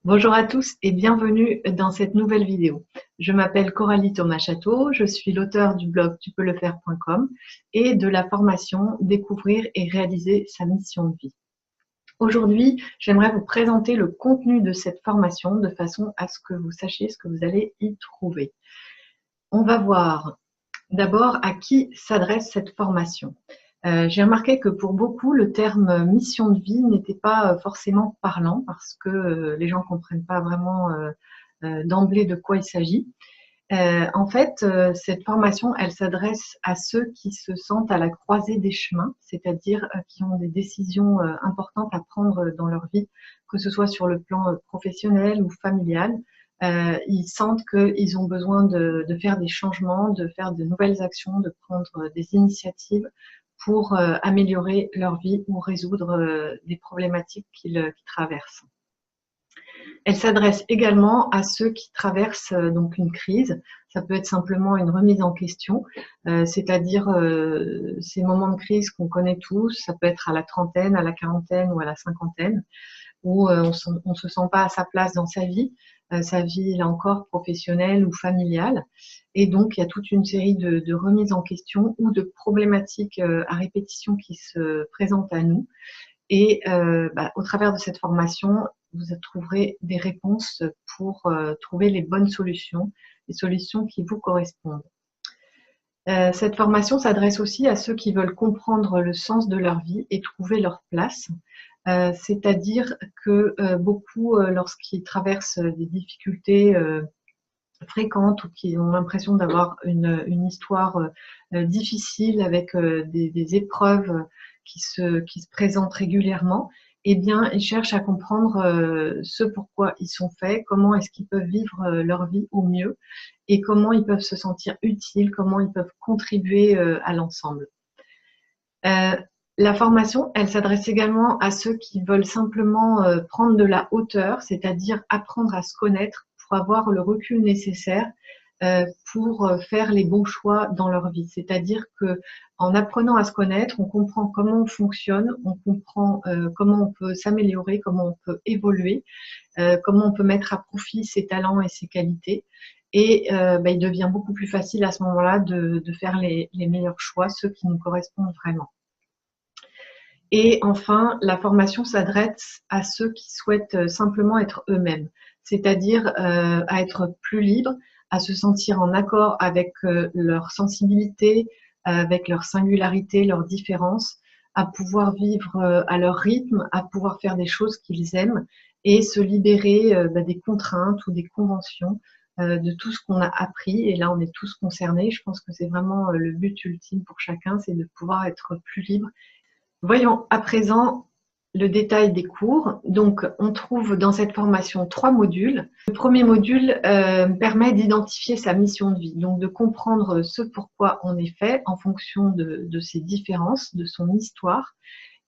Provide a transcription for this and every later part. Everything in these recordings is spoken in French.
Bonjour à tous et bienvenue dans cette nouvelle vidéo. Je m'appelle Coralie Thomas-Château, je suis l'auteur du blog tupeuxlefaire.com et de la formation Découvrir et réaliser sa mission de vie. Aujourd'hui, j'aimerais vous présenter le contenu de cette formation de façon à ce que vous sachiez ce que vous allez y trouver. On va voir d'abord à qui s'adresse cette formation. J'ai remarqué que pour beaucoup, le terme mission de vie n'était pas forcément parlant parce que les gens ne comprennent pas vraiment d'emblée de quoi il s'agit. En fait, cette formation, elle s'adresse à ceux qui se sentent à la croisée des chemins, c'est-à-dire qui ont des décisions importantes à prendre dans leur vie, que ce soit sur le plan professionnel ou familial. Ils sentent qu'ils ont besoin de faire des changements, de faire de nouvelles actions, de prendre des initiatives pour améliorer leur vie ou résoudre des problématiques qu'ils traversent. Elle s'adresse également à ceux qui traversent donc une crise. Ça peut être simplement une remise en question, c'est-à-dire ces moments de crise qu'on connaît tous. Ça peut être à la trentaine, à la quarantaine ou à la cinquantaine, où on ne se sent pas à sa place dans sa vie là encore professionnelle ou familiale. Et donc, il y a toute une série de remises en question ou de problématiques à répétition qui se présentent à nous. Et au travers de cette formation, vous trouverez des réponses pour trouver les bonnes solutions, les solutions qui vous correspondent. Cette formation s'adresse aussi à ceux qui veulent comprendre le sens de leur vie et trouver leur place. C'est-à-dire que beaucoup, lorsqu'ils traversent des difficultés fréquentes ou qui ont l'impression d'avoir une histoire difficile avec des épreuves qui se présentent régulièrement, eh bien, ils cherchent à comprendre ce pourquoi ils sont faits, comment est-ce qu'ils peuvent vivre leur vie au mieux et comment ils peuvent se sentir utiles, comment ils peuvent contribuer à l'ensemble. La formation, elle s'adresse également à ceux qui veulent simplement prendre de la hauteur, c'est-à-dire apprendre à se connaître pour avoir le recul nécessaire pour faire les bons choix dans leur vie. C'est-à-dire que en apprenant à se connaître, on comprend comment on fonctionne, on comprend comment on peut s'améliorer, comment on peut évoluer, comment on peut mettre à profit ses talents et ses qualités. Et il devient beaucoup plus facile à ce moment-là de faire les meilleurs choix, ceux qui nous correspondent vraiment. Et enfin, la formation s'adresse à ceux qui souhaitent simplement être eux-mêmes, c'est-à-dire à être plus libres, à se sentir en accord avec leur sensibilité, avec leur singularité, leurs différences, à pouvoir vivre à leur rythme, à pouvoir faire des choses qu'ils aiment et se libérer des contraintes ou des conventions, de tout ce qu'on a appris. Et là, on est tous concernés. Je pense que c'est vraiment le but ultime pour chacun, c'est de pouvoir être plus libre. Voyons à présent le détail des cours. Donc, on trouve dans cette formation 3 modules. Le premier module permet d'identifier sa mission de vie, donc de comprendre ce pourquoi on est fait en fonction de ses différences, de son histoire.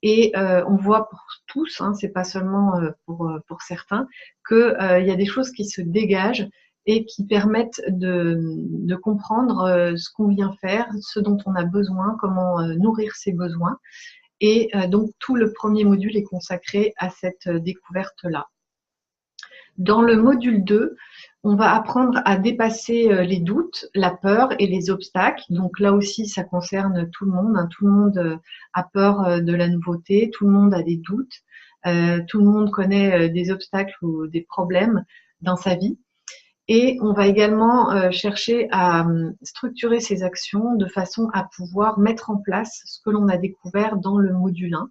Et on voit pour tous, hein, c'est pas seulement pour certains, qu'il y a des choses qui se dégagent et qui permettent de comprendre ce qu'on vient faire, ce dont on a besoin, comment nourrir ses besoins. Et donc, tout le premier module est consacré à cette découverte-là. Dans le module 2, on va apprendre à dépasser les doutes, la peur et les obstacles. Donc là aussi, ça concerne tout le monde, hein. Tout le monde a peur de la nouveauté, tout le monde a des doutes, tout le monde connaît des obstacles ou des problèmes dans sa vie. Et on va également chercher à structurer ces actions de façon à pouvoir mettre en place ce que l'on a découvert dans le module 1,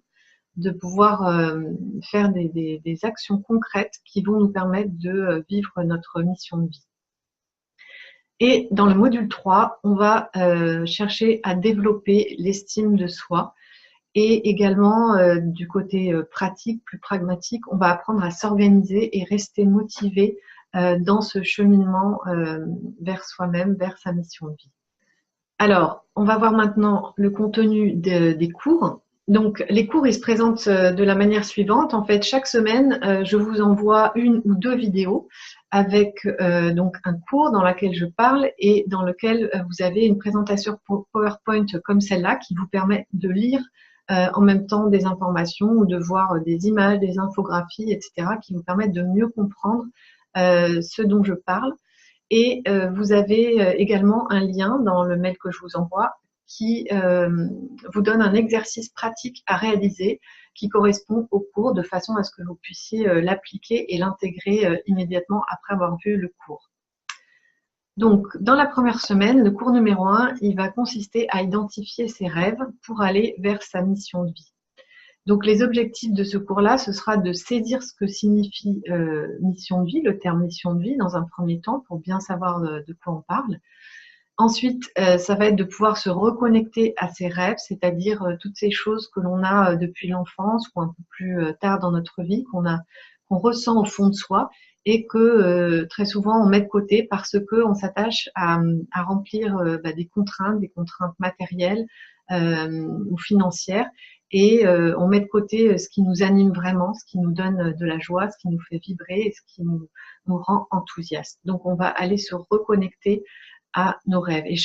de pouvoir faire des actions concrètes qui vont nous permettre de vivre notre mission de vie. Et dans le module 3, on va chercher à développer l'estime de soi. Et également, du côté pratique, plus pragmatique, on va apprendre à s'organiser et rester motivé dans ce cheminement vers soi-même, vers sa mission de vie. Alors, on va voir maintenant le contenu des cours. Donc, les cours, ils se présentent de la manière suivante. En fait, chaque semaine, je vous envoie 1 ou 2 vidéos avec donc un cours dans lequel je parle et dans lequel vous avez une présentation PowerPoint comme celle-là qui vous permet de lire en même temps des informations ou de voir des images, des infographies, etc., qui vous permettent de mieux comprendre ce dont je parle. Et vous avez également un lien dans le mail que je vous envoie qui vous donne un exercice pratique à réaliser qui correspond au cours de façon à ce que vous puissiez l'appliquer et l'intégrer immédiatement après avoir vu le cours. Donc, dans la première semaine, le cours numéro 1, il va consister à identifier ses rêves pour aller vers sa mission de vie. Donc, les objectifs de ce cours-là, ce sera de saisir ce que signifie mission de vie, le terme mission de vie, dans un premier temps, pour bien savoir de quoi on parle. Ensuite, ça va être de pouvoir se reconnecter à ses rêves, c'est-à-dire toutes ces choses que l'on a depuis l'enfance ou un peu plus tard dans notre vie, qu'on ressent au fond de soi et que très souvent on met de côté parce qu'on s'attache à remplir des contraintes matérielles ou financières, et on met de côté ce qui nous anime vraiment, ce qui nous donne de la joie, ce qui nous fait vibrer et ce qui nous rend enthousiastes. Donc on va aller se reconnecter à nos rêves. Et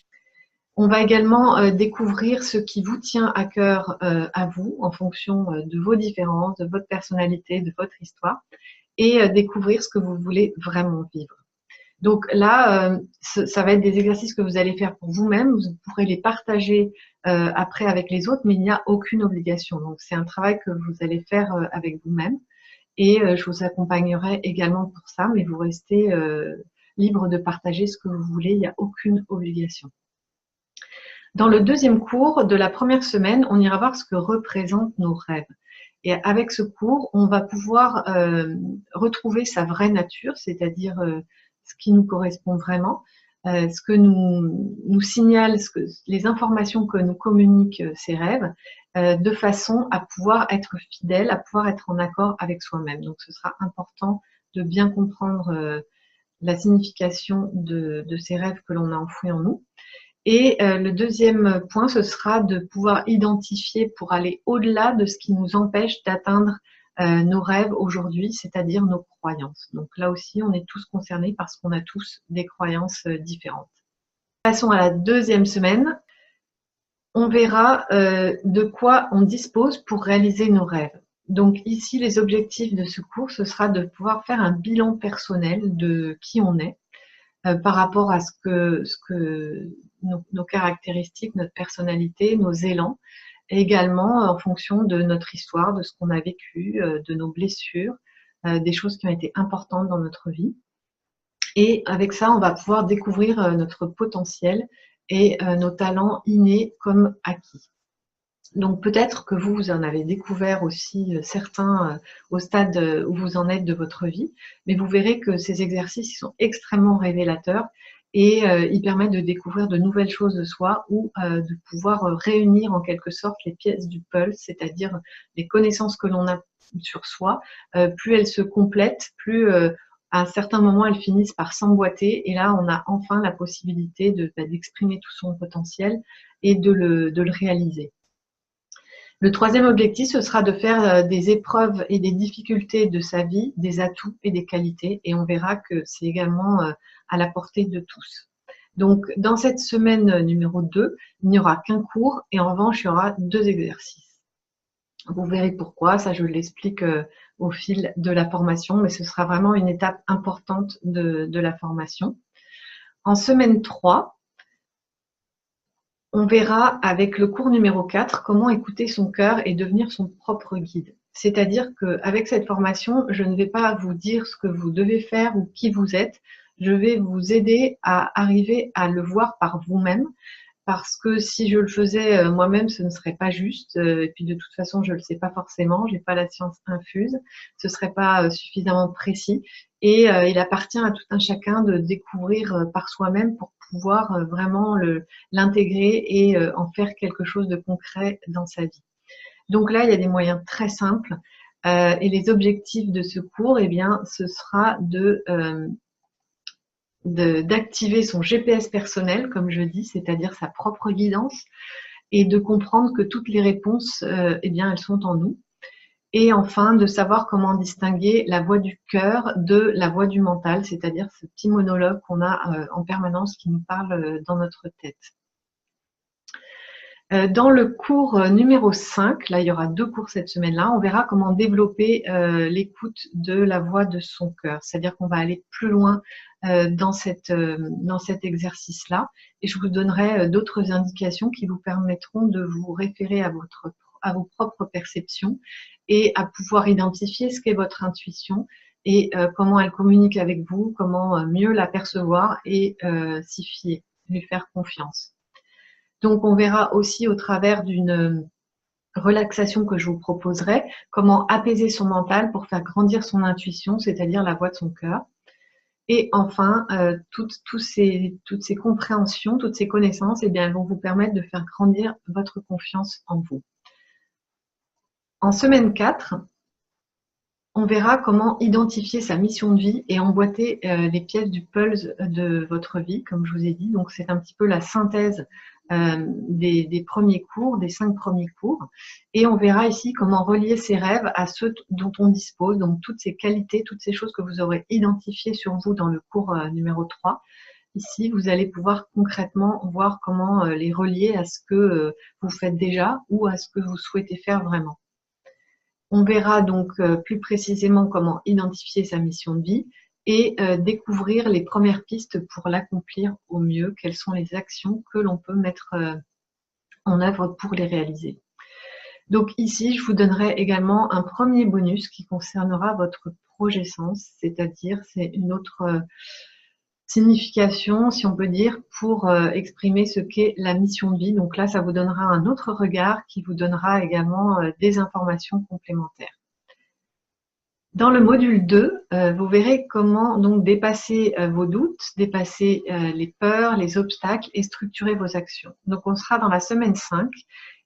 on va également découvrir ce qui vous tient à cœur à vous en fonction de vos différences, de votre personnalité, de votre histoire, et découvrir ce que vous voulez vraiment vivre. Donc là, ça va être des exercices que vous allez faire pour vous-même, vous pourrez les partager après avec les autres, mais il n'y a aucune obligation. Donc c'est un travail que vous allez faire avec vous-même, et je vous accompagnerai également pour ça, mais vous restez libre de partager ce que vous voulez, il n'y a aucune obligation. Dans le deuxième cours de la première semaine, on ira voir ce que représentent nos rêves. Et avec ce cours, on va pouvoir retrouver sa vraie nature, c'est-à-dire ce qui nous correspond vraiment, ce que nous signale, les informations que nous communiquent ces rêves, de façon à pouvoir être fidèle, à pouvoir être en accord avec soi-même. Donc ce sera important de bien comprendre la signification de ces rêves que l'on a enfouis en nous. Et le deuxième point, ce sera de pouvoir identifier pour aller au-delà de ce qui nous empêche d'atteindre nos rêves aujourd'hui, c'est-à-dire nos croyances. Donc là aussi, on est tous concernés parce qu'on a tous des croyances différentes. Passons à la deuxième semaine. On verra de quoi on dispose pour réaliser nos rêves. Donc ici, les objectifs de ce cours, ce sera de pouvoir faire un bilan personnel de qui on est par rapport à ce que nos caractéristiques, notre personnalité, nos élans, et également en fonction de notre histoire, de ce qu'on a vécu, de nos blessures, des choses qui ont été importantes dans notre vie. Et avec ça, on va pouvoir découvrir notre potentiel et nos talents innés comme acquis. Donc peut-être que vous en avez découvert aussi certains au stade où vous en êtes de votre vie, mais vous verrez que ces exercices sont extrêmement révélateurs et ils permettent de découvrir de nouvelles choses de soi ou de pouvoir réunir en quelque sorte les pièces du puzzle, c'est-à-dire les connaissances que l'on a sur soi. Plus elles se complètent, plus à un certain moment elles finissent par s'emboîter, et là on a enfin la possibilité d'exprimer tout son potentiel et de le réaliser. Le troisième objectif, ce sera de faire des épreuves et des difficultés de sa vie, des atouts et des qualités, et on verra que c'est également à la portée de tous. Donc, dans cette semaine numéro 2, il n'y aura qu'un cours, et en revanche, il y aura 2 exercices. Vous verrez pourquoi, ça je l'explique au fil de la formation, mais ce sera vraiment une étape importante de la formation. En semaine 3, on verra avec le cours numéro 4 comment écouter son cœur et devenir son propre guide. C'est-à-dire qu'avec cette formation, je ne vais pas vous dire ce que vous devez faire ou qui vous êtes. Je vais vous aider à arriver à le voir par vous-même, parce que si je le faisais moi-même, ce ne serait pas juste. Et puis de toute façon, je ne le sais pas forcément, je n'ai pas la science infuse, ce ne serait pas suffisamment précis. Et il appartient à tout un chacun de découvrir par soi-même pour pouvoir vraiment l'intégrer et en faire quelque chose de concret dans sa vie. Donc là, il y a des moyens très simples. Et les objectifs de ce cours, eh bien, ce sera d'activer son GPS personnel, comme je dis, c'est-à-dire sa propre guidance, et de comprendre que toutes les réponses, eh bien, elles sont en nous. Et enfin, de savoir comment distinguer la voix du cœur de la voix du mental, c'est-à-dire ce petit monologue qu'on a en permanence qui nous parle dans notre tête. Dans le cours numéro 5, là il y aura 2 cours cette semaine-là, on verra comment développer l'écoute de la voix de son cœur. C'est-à-dire qu'on va aller plus loin dans cet exercice-là et je vous donnerai d'autres indications qui vous permettront de vous référer à vos propres perceptions et à pouvoir identifier ce qu'est votre intuition et comment elle communique avec vous, comment mieux la percevoir et s'y fier, lui faire confiance. Donc, on verra aussi au travers d'une relaxation que je vous proposerai, comment apaiser son mental pour faire grandir son intuition, c'est-à-dire la voix de son cœur. Et enfin, toutes ces compréhensions, toutes ces connaissances, eh bien, elles vont vous permettre de faire grandir votre confiance en vous. En semaine 4, on verra comment identifier sa mission de vie et emboîter les pièces du puzzle de votre vie, comme je vous ai dit. Donc, c'est un petit peu la synthèse des premiers cours, des 5 premiers cours. Et on verra ici comment relier ses rêves à ceux dont on dispose, donc toutes ces qualités, toutes ces choses que vous aurez identifiées sur vous dans le cours numéro 3. Ici, vous allez pouvoir concrètement voir comment les relier à ce que vous faites déjà ou à ce que vous souhaitez faire vraiment. On verra donc plus précisément comment identifier sa mission de vie et découvrir les premières pistes pour l'accomplir au mieux, quelles sont les actions que l'on peut mettre en œuvre pour les réaliser. Donc ici, je vous donnerai également un premier bonus qui concernera votre projet sens, c'est-à-dire c'est une autre signification, si on peut dire, pour exprimer ce qu'est la mission de vie. Donc là, ça vous donnera un autre regard qui vous donnera également des informations complémentaires. Dans le module 2, vous verrez comment donc dépasser vos doutes, dépasser les peurs, les obstacles et structurer vos actions. Donc on sera dans la semaine 5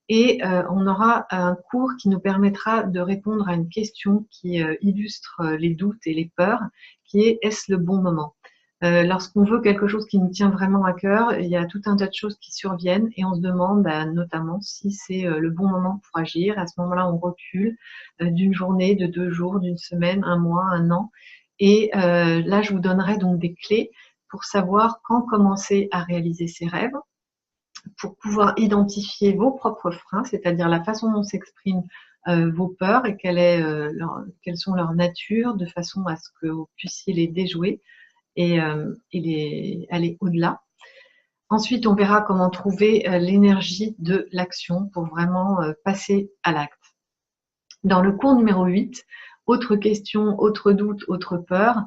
et on aura un cours qui nous permettra de répondre à une question qui illustre les doutes et les peurs, qui est « Est-ce le bon moment ?» Lorsqu'on veut quelque chose qui nous tient vraiment à cœur, il y a tout un tas de choses qui surviennent et on se demande notamment si c'est le bon moment pour agir. À ce moment-là, on recule d'une journée, de 2 jours, d'une semaine, un mois, un an. Et là, je vous donnerai donc des clés pour savoir quand commencer à réaliser ses rêves, pour pouvoir identifier vos propres freins, c'est-à-dire la façon dont s'expriment vos peurs et quelles sont leurs natures, de façon à ce que vous puissiez les déjouer et aller au-delà. Ensuite, on verra comment trouver l'énergie de l'action pour vraiment passer à l'acte. Dans le cours numéro 8, autre question, autre doute, autre peur,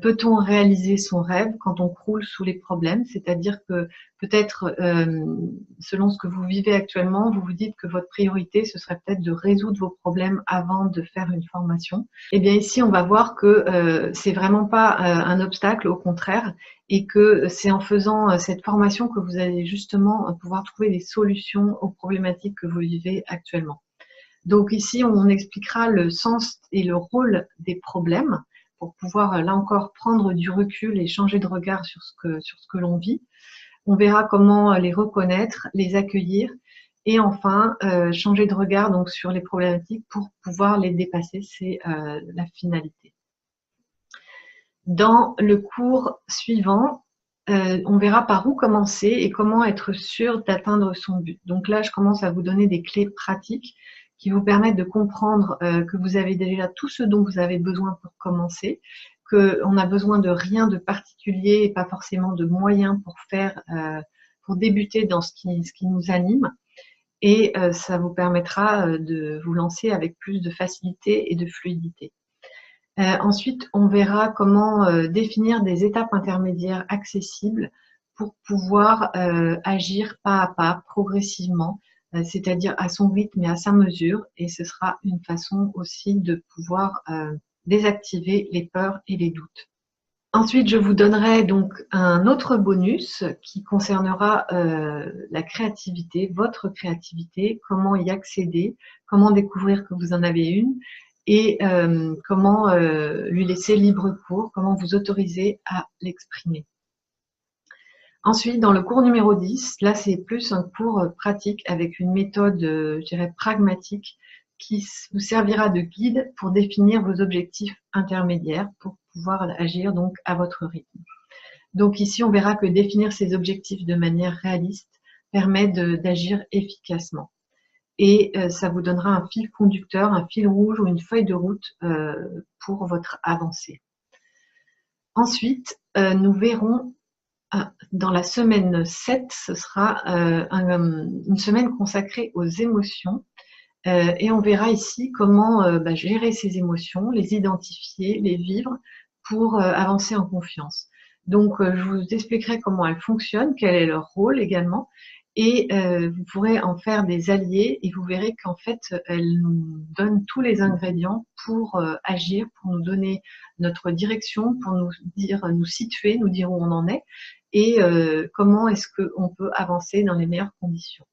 peut-on réaliser son rêve quand on croule sous les problèmes? C'est-à-dire que peut-être, selon ce que vous vivez actuellement, vous vous dites que votre priorité, ce serait peut-être de résoudre vos problèmes avant de faire une formation. Eh bien ici, on va voir que c'est vraiment pas un obstacle, au contraire, et que c'est en faisant cette formation que vous allez justement pouvoir trouver des solutions aux problématiques que vous vivez actuellement. Donc ici, on expliquera le sens et le rôle des problèmes pour pouvoir, là encore, prendre du recul et changer de regard sur ce que l'on vit. On verra comment les reconnaître, les accueillir et enfin, changer de regard donc, sur les problématiques pour pouvoir les dépasser. C'est la finalité. Dans le cours suivant, on verra par où commencer et comment être sûr d'atteindre son but. Donc là, je commence à vous donner des clés pratiques qui vous permettent de comprendre que vous avez déjà tout ce dont vous avez besoin pour commencer, qu'on n'a besoin de rien de particulier et pas forcément de moyens pour débuter dans ce qui nous anime. Et ça vous permettra de vous lancer avec plus de facilité et de fluidité. Ensuite, on verra comment définir des étapes intermédiaires accessibles pour pouvoir agir pas à pas, progressivement, c'est-à-dire à son rythme et à sa mesure. Et ce sera une façon aussi de pouvoir désactiver les peurs et les doutes. Ensuite, je vous donnerai donc un autre bonus qui concernera la créativité, votre créativité, comment y accéder, comment découvrir que vous en avez une et comment lui laisser libre cours, comment vous autoriser à l'exprimer. Ensuite, dans le cours numéro 10, là c'est plus un cours pratique avec une méthode, je dirais, pragmatique qui vous servira de guide pour définir vos objectifs intermédiaires pour pouvoir agir donc à votre rythme. Donc ici, on verra que définir ces objectifs de manière réaliste permet d'agir efficacement. Et ça vous donnera un fil conducteur, un fil rouge ou une feuille de route pour votre avancée. Ensuite, nous verrons dans la semaine 7, ce sera une semaine consacrée aux émotions. Et on verra ici comment gérer ces émotions, les identifier, les vivre pour avancer en confiance. Donc, je vous expliquerai comment elles fonctionnent, quel est leur rôle également, et vous pourrez en faire des alliés et vous verrez qu'en fait, elles nous donnent tous les ingrédients pour agir, pour nous donner notre direction, pour nous situer, nous dire où on en est et comment est-ce qu'on peut avancer dans les meilleures conditions.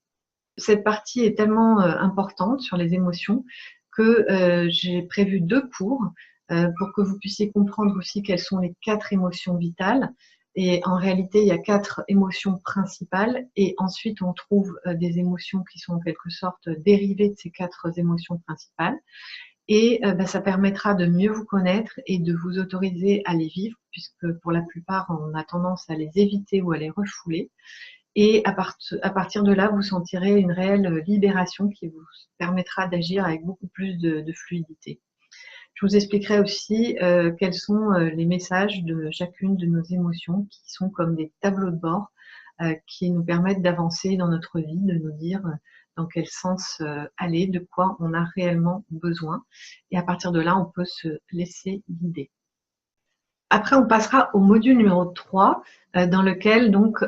Cette partie est tellement importante sur les émotions que j'ai prévu 2 cours pour que vous puissiez comprendre aussi quelles sont les 4 émotions vitales. Et en réalité, il y a 4 émotions principales et ensuite on trouve des émotions qui sont en quelque sorte dérivées de ces 4 émotions principales. Et ça permettra de mieux vous connaître et de vous autoriser à les vivre, puisque pour la plupart, on a tendance à les éviter ou à les refouler. Et à partir de là, vous sentirez une réelle libération qui vous permettra d'agir avec beaucoup plus de fluidité. Je vous expliquerai aussi quels sont les messages de chacune de nos émotions qui sont comme des tableaux de bord qui nous permettent d'avancer dans notre vie, de nous dire dans quel sens aller, de quoi on a réellement besoin. Et à partir de là, on peut se laisser guider. Après, on passera au module numéro 3, dans lequel donc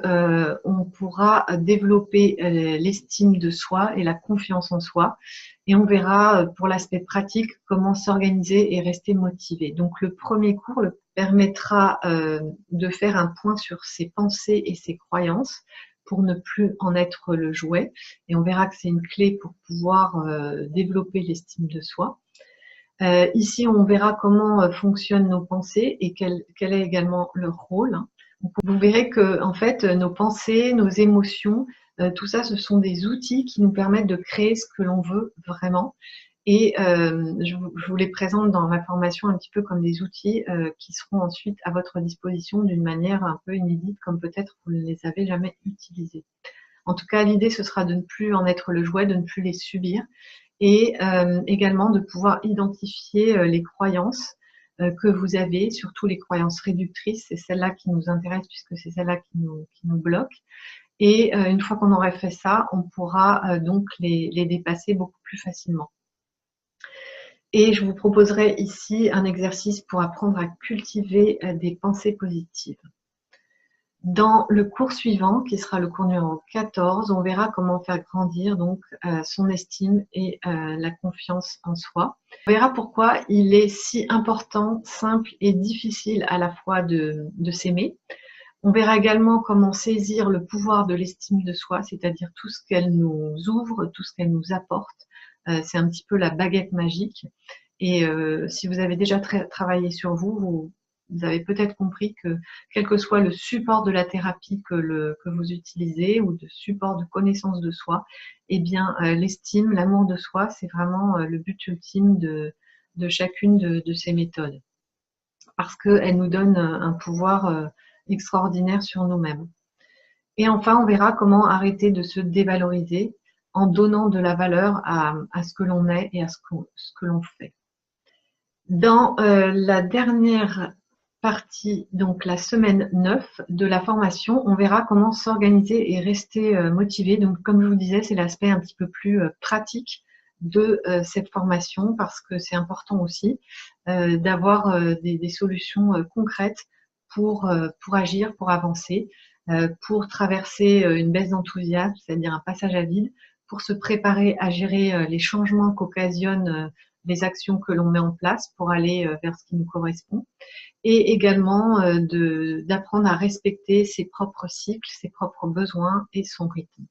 on pourra développer l'estime de soi et la confiance en soi. Et on verra pour l'aspect pratique comment s'organiser et rester motivé. Donc le premier cours permettra de faire un point sur ses pensées et ses croyances pour ne plus en être le jouet. Et on verra que c'est une clé pour pouvoir développer l'estime de soi. Ici, on verra comment fonctionnent nos pensées et quel est également leur rôle. Donc, vous verrez que, en fait, nos pensées, nos émotions, tout ça, ce sont des outils qui nous permettent de créer ce que l'on veut vraiment. Et je vous les présente dans la formation un petit peu comme des outils qui seront ensuite à votre disposition d'une manière un peu inédite, comme peut-être vous ne les avez jamais utilisés. En tout cas, l'idée, ce sera de ne plus en être le jouet, de ne plus les subir et également de pouvoir identifier les croyances que vous avez, surtout les croyances réductrices, c'est celles-là qui nous intéressent puisque c'est celles-là qui nous bloquent. Et une fois qu'on aurait fait ça, on pourra donc les dépasser beaucoup plus facilement. Et je vous proposerai ici un exercice pour apprendre à cultiver des pensées positives. Dans le cours suivant, qui sera le cours numéro 14, on verra comment faire grandir donc son estime et la confiance en soi. On verra pourquoi il est si important, simple et difficile à la fois de s'aimer. On verra également comment saisir le pouvoir de l'estime de soi, c'est-à-dire tout ce qu'elle nous ouvre, tout ce qu'elle nous apporte. C'est un petit peu la baguette magique. Et si vous avez déjà travaillé sur vous avez peut-être compris que quel que soit le support de la thérapie que vous utilisez ou de support de connaissance de soi, eh bien l'estime, l'amour de soi, c'est vraiment le but ultime de chacune de ces méthodes. Parce qu'elle nous donne un pouvoir extraordinaire sur nous-mêmes. Et enfin, on verra comment arrêter de se dévaloriser en donnant de la valeur à ce que l'on est et à ce que l'on fait. Dans la dernière partie, donc la semaine 9 de la formation, on verra comment s'organiser et rester motivé. Donc, comme je vous disais, c'est l'aspect un petit peu plus pratique de cette formation parce que c'est important aussi d'avoir des solutions concrètes pour agir, pour avancer, pour traverser une baisse d'enthousiasme, c'est-à-dire un passage à vide, pour se préparer à gérer les changements qu'occasionnent les actions que l'on met en place pour aller vers ce qui nous correspond et également d'apprendre à respecter ses propres cycles, ses propres besoins et son rythme.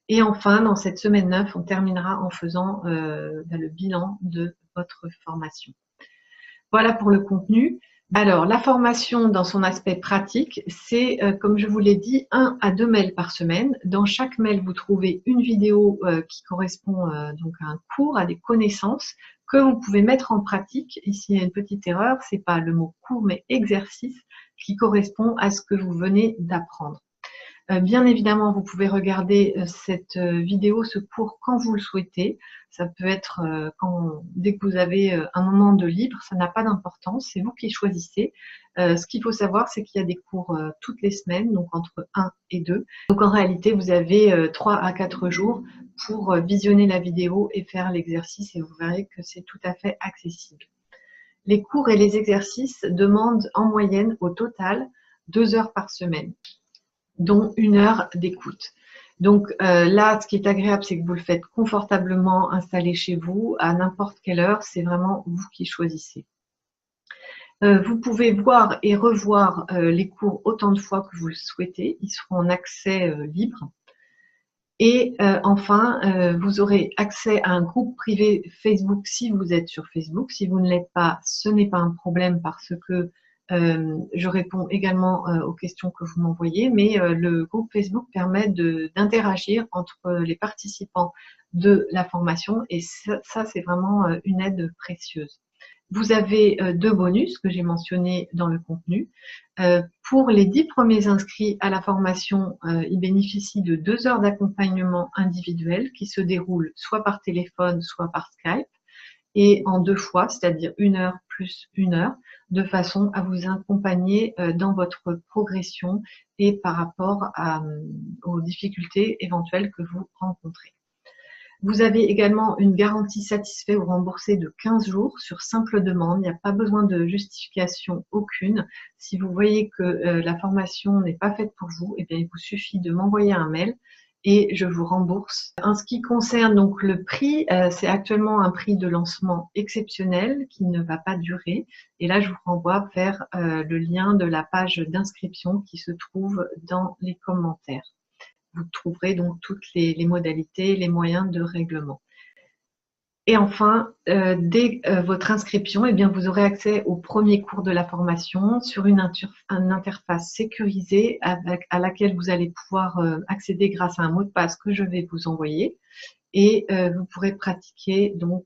Et enfin, dans cette semaine 9, on terminera en faisant le bilan de votre formation. Voilà pour le contenu. Alors, la formation dans son aspect pratique, c'est, comme je vous l'ai dit, 1 à 2 mails par semaine. Dans chaque mail, vous trouvez une vidéo qui correspond donc à un cours, à des connaissances que vous pouvez mettre en pratique. Ici, il y a une petite erreur, c'est pas le mot cours, mais exercice qui correspond à ce que vous venez d'apprendre. Bien évidemment, vous pouvez regarder cette vidéo, ce cours, quand vous le souhaitez. Ça peut être dès que vous avez un moment de libre, ça n'a pas d'importance, c'est vous qui choisissez. Ce qu'il faut savoir, c'est qu'il y a des cours toutes les semaines, donc entre 1 et 2. Donc en réalité, vous avez 3 à 4 jours pour visionner la vidéo et faire l'exercice, et vous verrez que c'est tout à fait accessible. Les cours et les exercices demandent en moyenne au total 2 heures par semaine, dont 1 heure d'écoute. Donc là, ce qui est agréable, c'est que vous le faites confortablement installé chez vous, à n'importe quelle heure, c'est vraiment vous qui choisissez. Vous pouvez voir et revoir les cours autant de fois que vous le souhaitez, ils seront en accès libre. Et enfin, vous aurez accès à un groupe privé Facebook si vous êtes sur Facebook. Si vous ne l'êtes pas, ce n'est pas un problème parce que je réponds également aux questions que vous m'envoyez, mais le groupe Facebook permet d'interagir entre les participants de la formation et ça c'est vraiment une aide précieuse. Vous avez 2 bonus que j'ai mentionnés dans le contenu. Pour les 10 premiers inscrits à la formation, ils bénéficient de 2 heures d'accompagnement individuel qui se déroulent soit par téléphone, soit par Skype, et en 2 fois, c'est-à-dire 1 heure plus 1 heure, de façon à vous accompagner dans votre progression et par rapport aux difficultés éventuelles que vous rencontrez. Vous avez également une garantie satisfait ou remboursée de 15 jours sur simple demande. Il n'y a pas besoin de justification aucune. Si vous voyez que la formation n'est pas faite pour vous, eh bien, il vous suffit de m'envoyer un mail et je vous rembourse. En ce qui concerne donc le prix, c'est actuellement un prix de lancement exceptionnel qui ne va pas durer. Et là, je vous renvoie vers le lien de la page d'inscription qui se trouve dans les commentaires. Vous trouverez donc toutes les modalités, les moyens de règlement. Et enfin, dès votre inscription, eh bien, vous aurez accès au premier cours de la formation sur une interface sécurisée à laquelle vous allez pouvoir accéder grâce à un mot de passe que je vais vous envoyer. Et vous pourrez pratiquer donc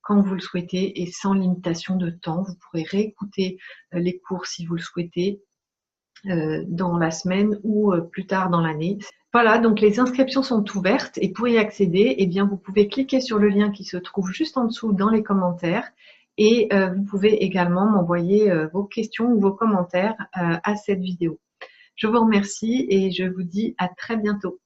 quand vous le souhaitez et sans limitation de temps. Vous pourrez réécouter les cours si vous le souhaitez dans la semaine ou plus tard dans l'année. Voilà, donc les inscriptions sont ouvertes et pour y accéder, eh bien, vous pouvez cliquer sur le lien qui se trouve juste en dessous dans les commentaires et vous pouvez également m'envoyer vos questions ou vos commentaires à cette vidéo. Je vous remercie et je vous dis à très bientôt.